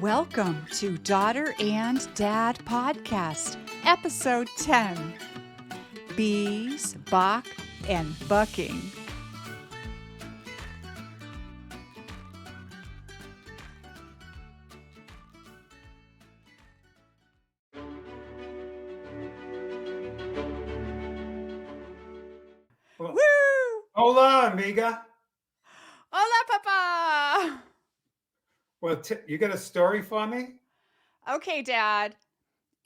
Welcome to Daughter and Dad Podcast, Episode 10, Bees, Bach, and Bucking. Well, Woo! hola, amiga. Hola, Papa! Well, you got a story for me? Okay, Dad.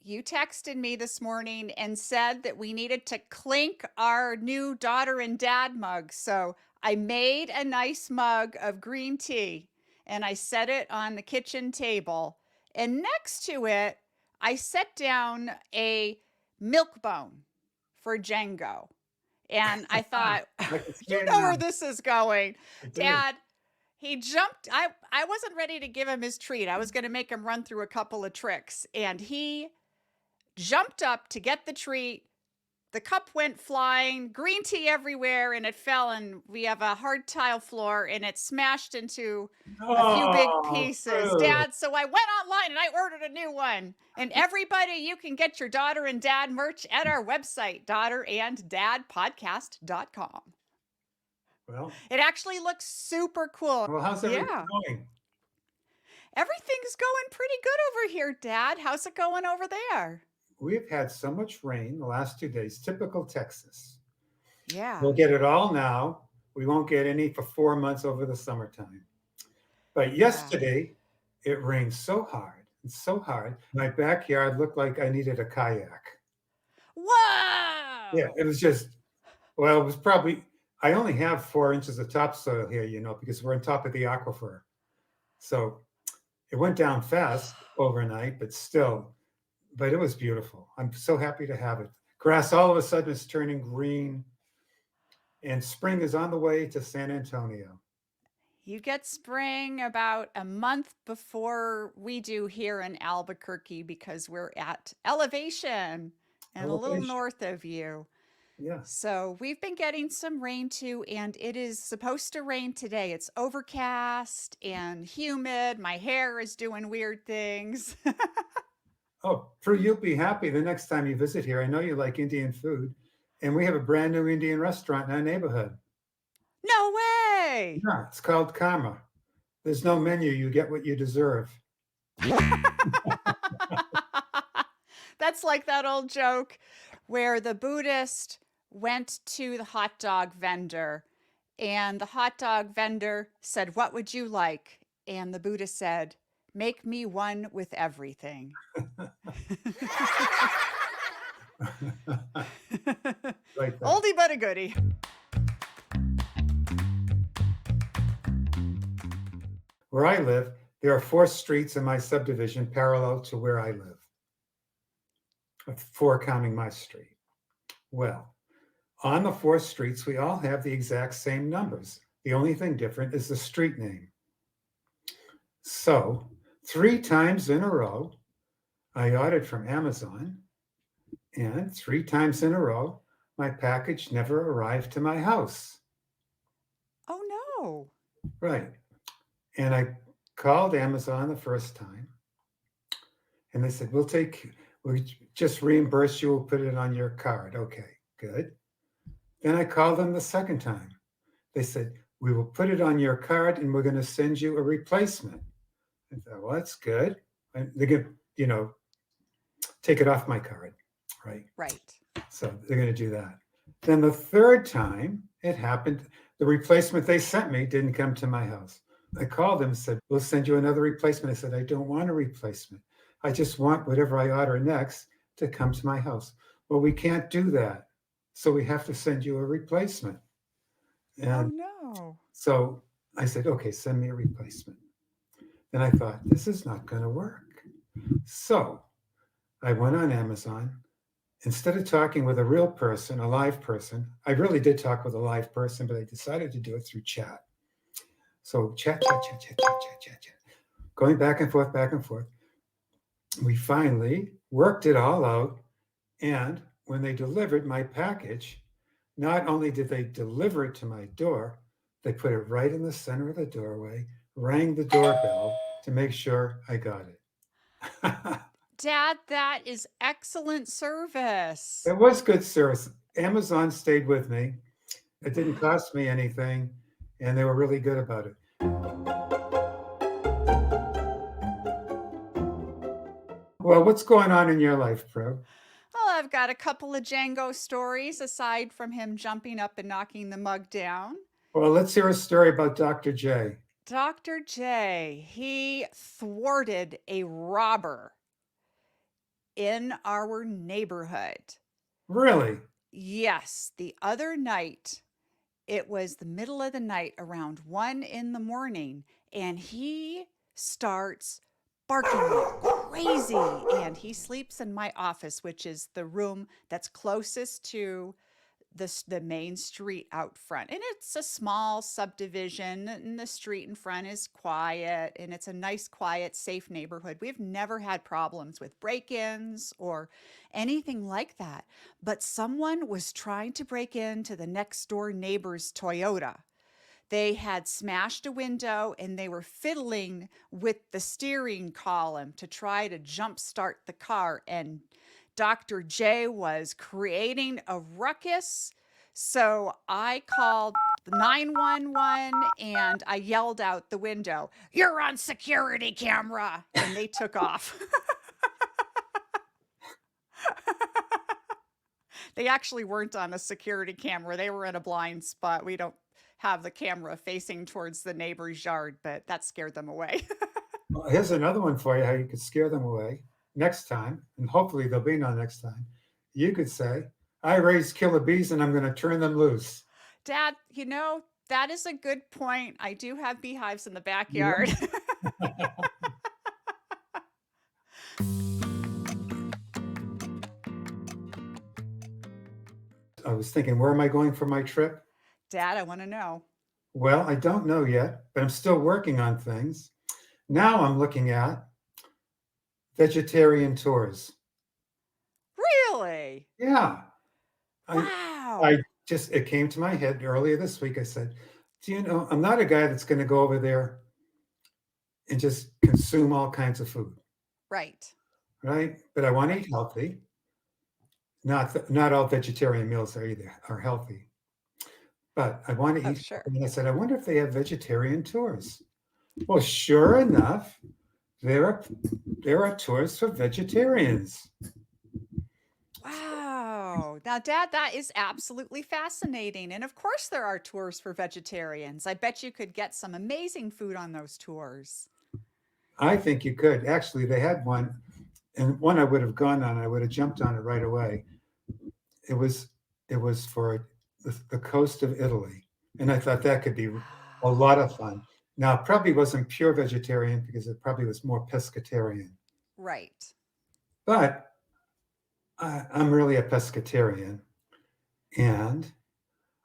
You texted me this morning and said that we needed to clink our new Daughter and Dad mug. So I made a nice mug of green tea and I set it on the kitchen table. And next to it, I set down a milk bone for Jengo. And I thought, I can see you it know now. where this is going. I do. Dad, he jumped. I wasn't ready to give him his treat. I was going to make him run through a couple of tricks. And he jumped up to get the treat. The cup went flying, green tea everywhere, and it fell. And we have a hard tile floor, and it smashed into a few big pieces. Pru. Dad, so I went online and I ordered a new one. And everybody, you can get your Daughter and Dad merch at our website, daughteranddadpodcast.com. Well, It actually looks super cool. how's everything Yeah. going? Everything's going pretty good over here, Dad. How's it going over there? We've had so much rain the last 2 days, typical Texas. Yeah. We'll get it all now. We won't get any for 4 months over the summertime. But yesterday, it rained so hard and so hard. My backyard looked like I needed a kayak. Whoa! Yeah, it was just, well, it was probably, I only have 4 inches of topsoil here, because we're on top of the aquifer. So it went down fast overnight, but it was beautiful. I'm so happy to have it. Grass all of a sudden is turning green, and spring is on the way to San Antonio. You get spring about a month before we do here in Albuquerque because we're at elevation and a little north of you. Yeah. So we've been getting some rain too, and it is supposed to rain today. It's overcast and humid. My hair is doing weird things. Oh, Pru, you'll be happy the next time you visit here. I know you like Indian food, and we have a brand new Indian restaurant in our neighborhood. No way! Yeah, it's called Karma. There's no menu. You get what you deserve. That's like that old joke where the Buddhist went to the hot dog vendor and the hot dog vendor said, "What would you like?" And the Buddha said, "Make me one with everything." Like that. Oldie but a goodie. Where I live, there are 4 streets in my subdivision parallel to where I live. 4 counting my street. Well, on the 4 streets, we all have the exact same numbers. The only thing different is the street name. So 3 times in a row, I ordered from Amazon, and 3 times in a row, my package never arrived to my house. Oh no. Right. And I called Amazon the first time, and they said, we'll just reimburse you. We'll put it on your card. Okay, good. Then I called them the second time. They said, we will put it on your card and we're going to send you a replacement. I thought, well, that's good. And they're going to, take it off my card, right? Right. So they're going to do that. Then the third time it happened, the replacement they sent me didn't come to my house. I called them and said, we'll send you another replacement. I said, I don't want a replacement. I just want whatever I order next to come to my house. Well, we can't do that. So we have to send you a replacement. And no. so I said, okay, send me a replacement. Then I thought, this is not going to work. So I went on Amazon. Instead of talking with a real person, a live person, I really did talk with a live person, but I decided to do it through chat. So chat. Going back and forth. We finally worked it all out. And when they delivered my package, not only did they deliver it to my door, they put it right in the center of the doorway, rang the doorbell, to make sure I got it. Dad, that is excellent service. It was good service. Amazon stayed with me. It didn't Wow. cost me anything, and they were really good about it. Well, what's going on in your life, Pro? Well, I've got a couple of Django stories aside from him jumping up and knocking the mug down. Well, let's hear a story about Dr. J. Dr. J, he thwarted a robber in our neighborhood. Really? Yes, the other night, it was the middle of the night around 1 in the morning, and he starts barking like crazy. And he sleeps in my office, which is the room that's closest to the main street out front. And it's a small subdivision, and the street in front is quiet, and it's a nice, quiet, safe neighborhood. We've never had problems with break-ins or anything like that. But someone was trying to break into the next door neighbor's Toyota. They had smashed a window and they were fiddling with the steering column to try to jumpstart the car. And Dr. J was creating a ruckus. So I called 911 and I yelled out the window, "You're on security camera." And they took off. They actually weren't on a security camera. They were in a blind spot. We don't have the camera facing towards the neighbor's yard, but that scared them away. Well, here's another one for you how you could scare them away next time, and hopefully there'll be no next time. You could say, I raise killer bees and I'm going to turn them loose. Dad, that is a good point. I do have beehives in the Yeah. backyard. I was thinking, where am I going for my trip? Dad, I want to know. Well, I don't know yet, but I'm still working on things. Now I'm looking at vegetarian tours. Really? Yeah. I I Wow. just it came to my head earlier this week. I said, "Do you know, I'm not a guy that's going to go over there and just consume all kinds of food, Right. right? But I want to eat Right. healthy. Not all vegetarian meals are healthy, but I want to Oh, eat sure. healthy." And I said, "I wonder if they have vegetarian tours." Well, sure enough, there are there are tours for vegetarians. Wow. Now, Dad, that is absolutely fascinating. And of course, there are tours for vegetarians. I bet you could get some amazing food on those tours. I think you could. Actually, they had one, and one I would have gone on. I would have jumped on it right away. It was it was for the coast of Italy, and I thought that could be a lot of Wow. fun. Now, it probably wasn't pure vegetarian because it probably was more pescatarian, Right. but I'm really a pescatarian, and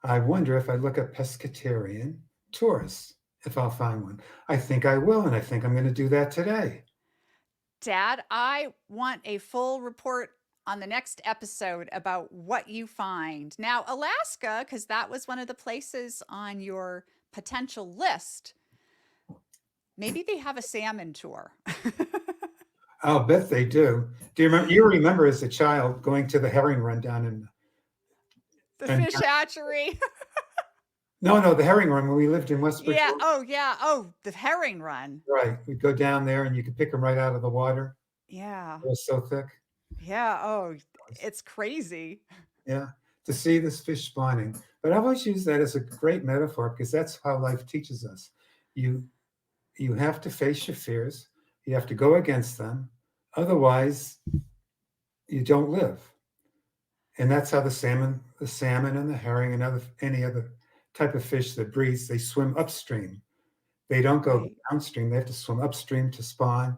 I wonder if I look at pescatarian tours, if I'll find one. I think I will, and I think I'm going to do that today. Dad, I want a full report on the next episode about what you find. Now, Alaska, because that was one of the places on your potential list, maybe they have a salmon tour. I'll bet they do. Do you remember? You remember as a child going to the herring run down in The and fish hatchery. no, the herring run when we lived in West Yeah. Bridgeport. Oh, yeah. Oh, the herring run. Right. We'd go down there and you could pick them right out of the water. Yeah. It was so thick. Yeah. Oh, it's crazy. Yeah. To see this fish spawning. But I've always used that as a great metaphor because that's how life teaches us. You you have to face your fears. You have to go against them. Otherwise, you don't live. And that's how the salmon and the herring and any other type of fish that breathes, they swim upstream. They don't go Right. downstream. They have to swim upstream to spawn,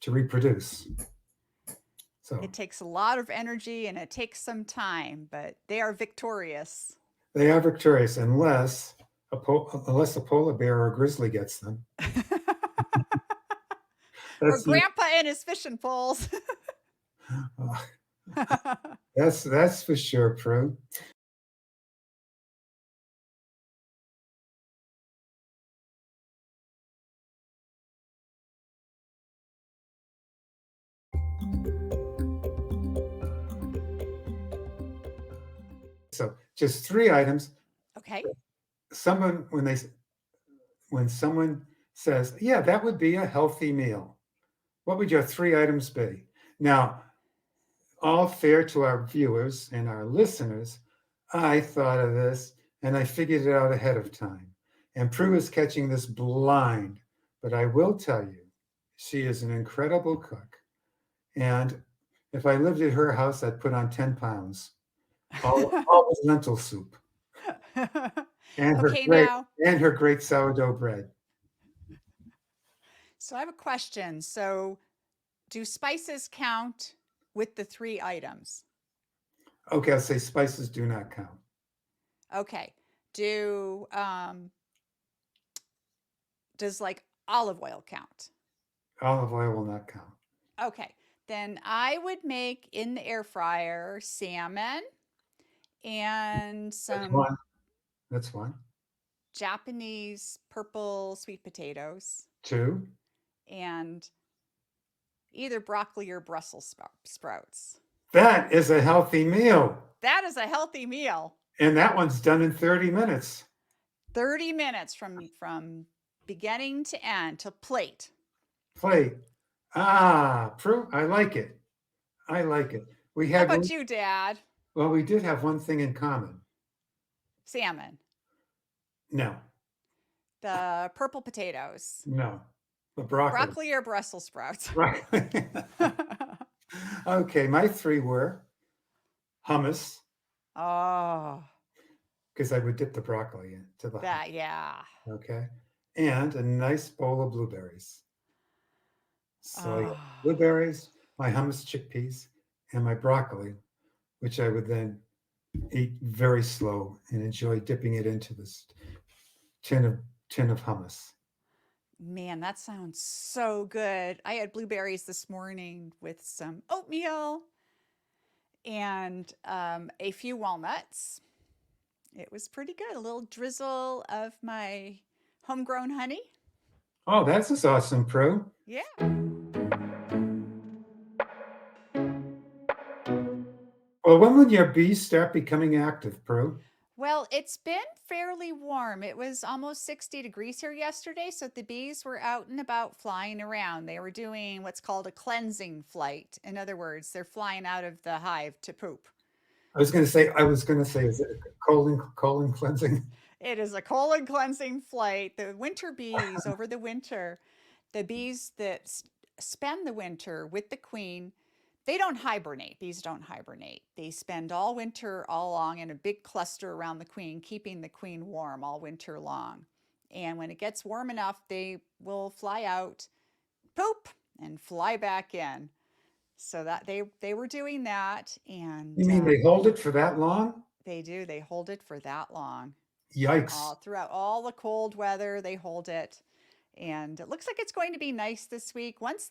to reproduce. It So takes a lot of energy and it takes some time, but they are victorious. they are victorious unless a polar bear or a grizzly gets them. Or That's grandpa and his fishing poles. uh, that's for sure, Prue. So just 3 items. Okay. Someone when someone says, "Yeah, that would be a healthy meal," what would your 3 items be? Now, all fair to our viewers and our listeners, I thought of this and I figured it out ahead of time. And Prue is catching this blind, but I will tell you, she is an incredible cook. And if I lived at her house, I'd put on 10 pounds, all with lentil soup and her Okay, great now, and her great sourdough bread. so I have a question. So, do spices count with the 3 items? Okay, I'll say spices do not count. Okay. Do does like olive oil count? Olive oil will not count. Okay. Then I would make in the air fryer salmon and That's some one. That's one. Japanese purple sweet potatoes Two. and either broccoli or Brussels sprouts. That is a healthy meal. That is a healthy meal. And that one's done in 30 minutes. 30 minutes from beginning to end to plate. Plate. Ah, Prue, I like it. I like it. We How had about one, you, Dad? well, we did have one thing in common. Salmon, No, the purple potatoes, no, the broccoli. broccoli or Brussels sprouts. Right. Okay, my 3 were hummus, Oh, because I would dip the broccoli into the hummus. that, yeah. Okay. And a nice bowl of blueberries. So I got Oh, blueberries, my hummus chickpeas, and my broccoli, which I would then eat very slow and enjoy dipping it into this tin of tin of hummus. man, that sounds so good. I had blueberries this morning with some oatmeal and a few walnuts. It was pretty good. A little drizzle of my homegrown honey. Oh, that's just awesome, Pro. Yeah. Well, when would your bees start becoming active, Pro? Well, it's been fairly warm. It was almost 60 degrees here yesterday, so the bees were out and about flying around. They were doing what's called a cleansing flight. In other words, they're flying out of the hive to poop. I was going to say, is it colon cleansing? It is a colon cleansing flight. The winter bees over the winter, the bees that spend the winter with the queen, they don't hibernate. Bees don't hibernate. They spend all winter all along in a big cluster around the queen, keeping the queen warm all winter long. And when it gets warm enough, they will fly out, poop, and fly back in. So that they were doing that, You and mean they hold it for that long? they do. They hold it for that long. Yikes. All throughout all the cold weather, they hold it. And it looks like it's going to be nice this week. Once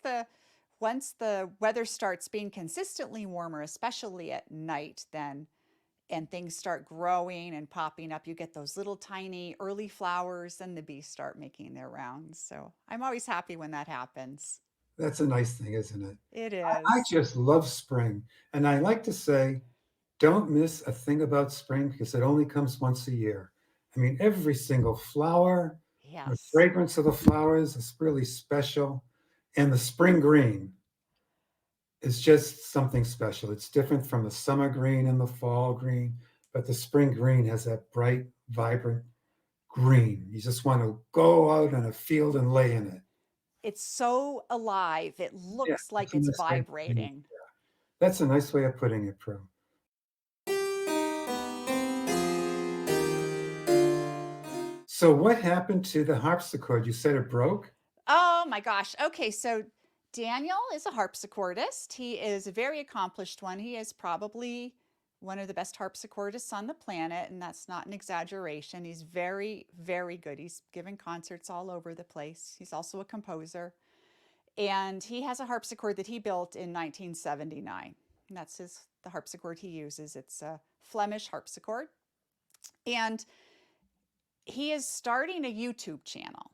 the weather starts being consistently warmer, especially at night, then and things start growing and popping up, you get those little tiny early flowers and the bees start making their rounds. So I'm always happy when that happens. That's a nice thing, isn't it? It I is. just love spring. And I like to say, don't miss a thing about spring because it only comes once a year. I mean, every single flower, the Yes. fragrance of the flowers is really special. And the spring green is just something special. It's different from the summer green and the fall green, but the spring green has that bright, vibrant green. You just want to go out in a field and lay in it. It's so alive. It Yeah, looks that's like a it's nice way of putting it. vibrating. That's a nice way of putting it, Pro. So what happened to the harpsichord? You said it broke? Oh my gosh. Okay, so Daniel is a harpsichordist. He is a very accomplished one. He is probably one of the best harpsichordists on the planet, and that's not an exaggeration. He's very, very good. He's given concerts all over the place. He's also a composer. And he has a harpsichord that he built in 1979. And that's the harpsichord he uses. It's a Flemish harpsichord. And he is starting a YouTube channel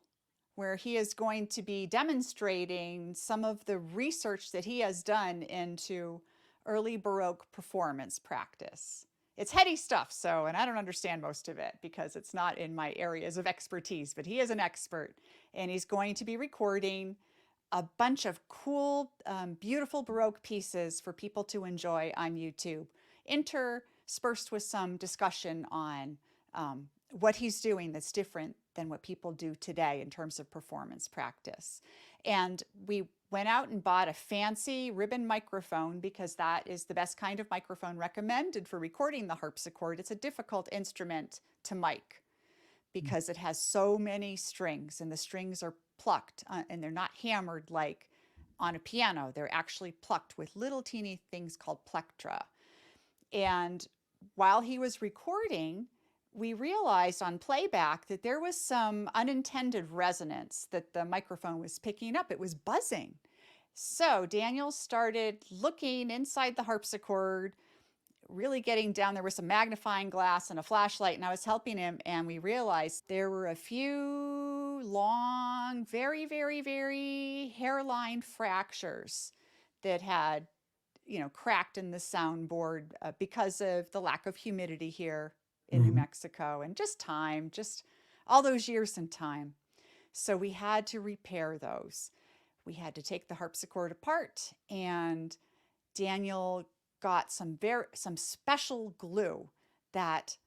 where he is going to be demonstrating some of the research that he has done into early Baroque performance practice. it's heady stuff. So, and I don't understand most of it because it's not in my areas of expertise, but he is an expert and he's going to be recording a bunch of cool, beautiful Baroque pieces for people to enjoy on YouTube, interspersed with some discussion on what he's doing that's different than what people do today in terms of performance practice. And we went out and bought a fancy ribbon microphone because that is the best kind of microphone recommended for recording the harpsichord. It's a difficult instrument to mic because it has so many strings and the strings are plucked and they're not hammered like on a piano. They're actually plucked with little teeny things called plectra. And while he was recording, we realized on playback that there was some unintended resonance that the microphone was picking up. It was buzzing. So Daniel started looking inside the harpsichord, really getting down. There was some magnifying glass and a flashlight, and I was helping him. And we realized there were a few long, very, very, very hairline fractures that had, cracked in the soundboard because of the lack of humidity here in New Mhm. Mexico and just time, just all those years in time. So we had to repair those. We had to take the harpsichord apart, and Daniel got some special glue that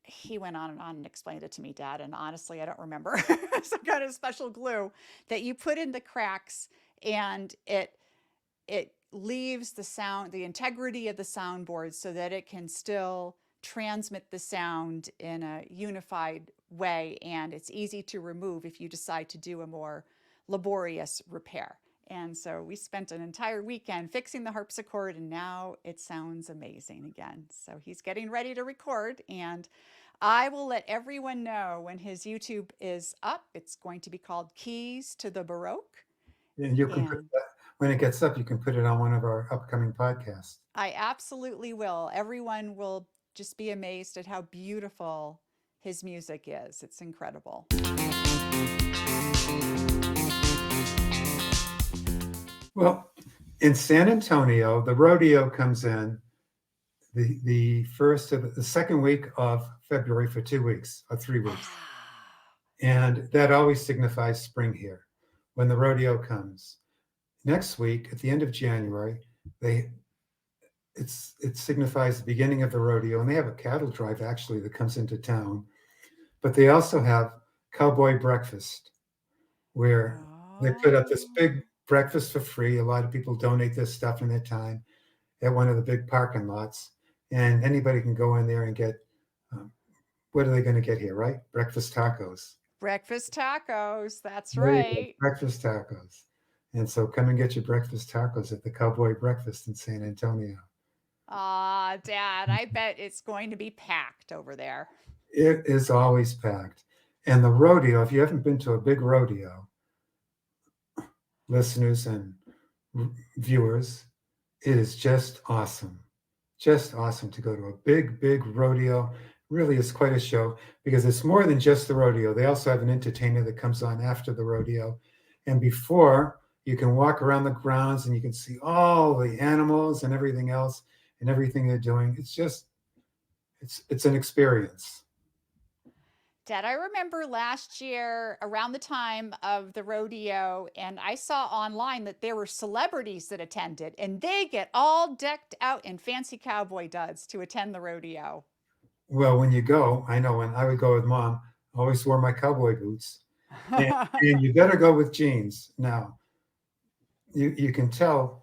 he went on and explained it to me, Dad, and honestly, I don't remember. Some kind of special glue that you put in the cracks, and it leaves the sound, the integrity of the soundboard, so that it can still transmit the sound in a unified way, and it's easy to remove if you decide to do a more laborious repair. And so we spent an entire weekend fixing the harpsichord, and now it sounds amazing again. So he's getting ready to record, and I will let everyone know when his YouTube is up. It's going to be called Keys to the Baroque. And you can put And that when it gets up, you can put it on one of our upcoming podcasts. I absolutely will. Everyone will just be amazed at how beautiful his music is. It's incredible. Well, in San Antonio, the rodeo comes in the second week of February for 2 weeks or 3 weeks. Wow. And that always signifies spring here when the rodeo comes. Next week, at the end of January, they it signifies the beginning of the rodeo, and they have a cattle drive actually that comes into town. But they also have cowboy breakfast, where they put up this Oh. big breakfast for free. A lot of people donate this stuff in their time at one of the big parking lots, and anybody can go in there and get um, what are they going to get here, right? Breakfast tacos. Breakfast tacos. That's There you go, right. breakfast tacos. And so come and get your breakfast tacos at the Cowboy Breakfast in San Antonio. Ah, Dad, I bet it's going to be packed over there. It is always packed. And the rodeo, if you haven't been to a big rodeo, listeners and viewers, it is just awesome. Just awesome to go to a big, big rodeo. Really is quite a show because it's more than just the rodeo. They also have an entertainer that comes on after the rodeo. And before, you can walk around the grounds and you can see all the animals and everything else and everything they're doing. It's an experience. Dad, I remember last year around the time of the rodeo, and I saw online that there were celebrities that attended, and they get all decked out in fancy cowboy duds to attend the rodeo. Well, when you go, I know when I would go with mom, I always wore my cowboy boots. And you better go with jeans. Now, you can tell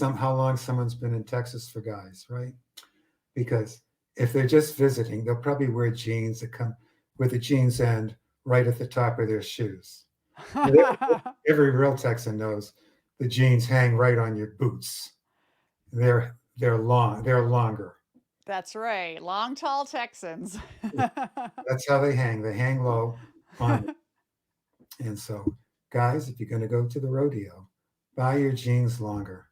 how long someone's been in Texas for guys, right? Because if they're just visiting, they'll probably wear jeans that come with the jeans end right at the top of their shoes. But every real Texan knows the jeans hang right on your boots. They're long, they're longer. That's right. Long, tall Texans. That's how they hang. They hang low on. And so, guys, if you're going to go to the rodeo, buy your jeans longer.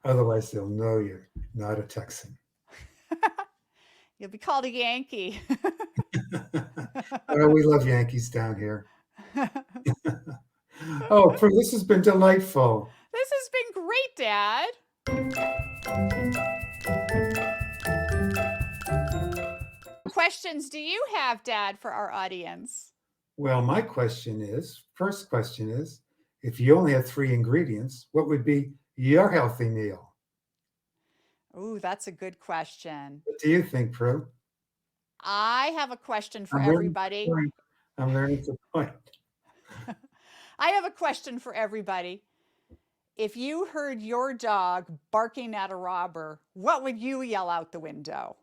Otherwise, they'll know you're not a Texan. You'll be called a Yankee. Oh, we love Yankees down here. Oh, Prue, this has been delightful. This has been great, Dad. questions do you have, Dad, for our audience? Well, my first question is, if you only had 3 ingredients, what would be your healthy meal? Ooh, that's a good question. What do you think, Prue? I have a question for I'm learning to everybody. point. I'm learning to point. I have a question for everybody. If you heard your dog barking at a robber, what would you yell out the window?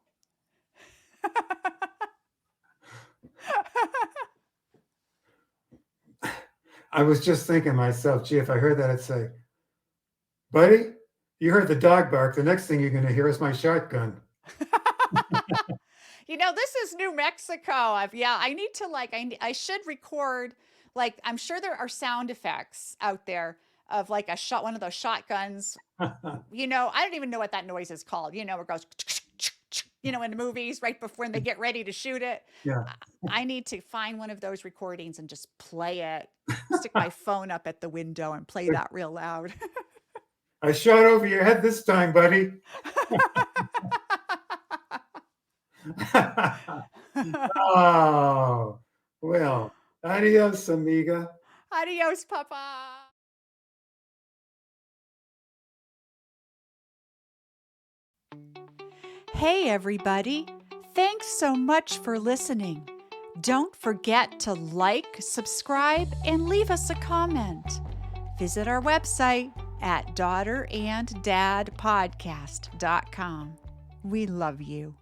I was just thinking to myself, gee, if I heard that, I'd say, buddy, you heard the dog bark. The next thing you're going to hear is my shotgun. This is New Mexico. I need to I should record, I'm sure there are sound effects out there of like one of those shotguns. I don't even know what that noise is called. Where it goes, in the movies right before when they get ready to shoot it. Yeah. I need to find one of those recordings and just play it, stick my phone up at the window and play that real loud. I shot over your head this time, buddy. Oh, well, adios, amiga. Adios, Papa. Hey, everybody. Thanks so much for listening. Don't forget to like, subscribe, and leave us a comment. Visit our website at daughteranddadpodcast.com. We love you.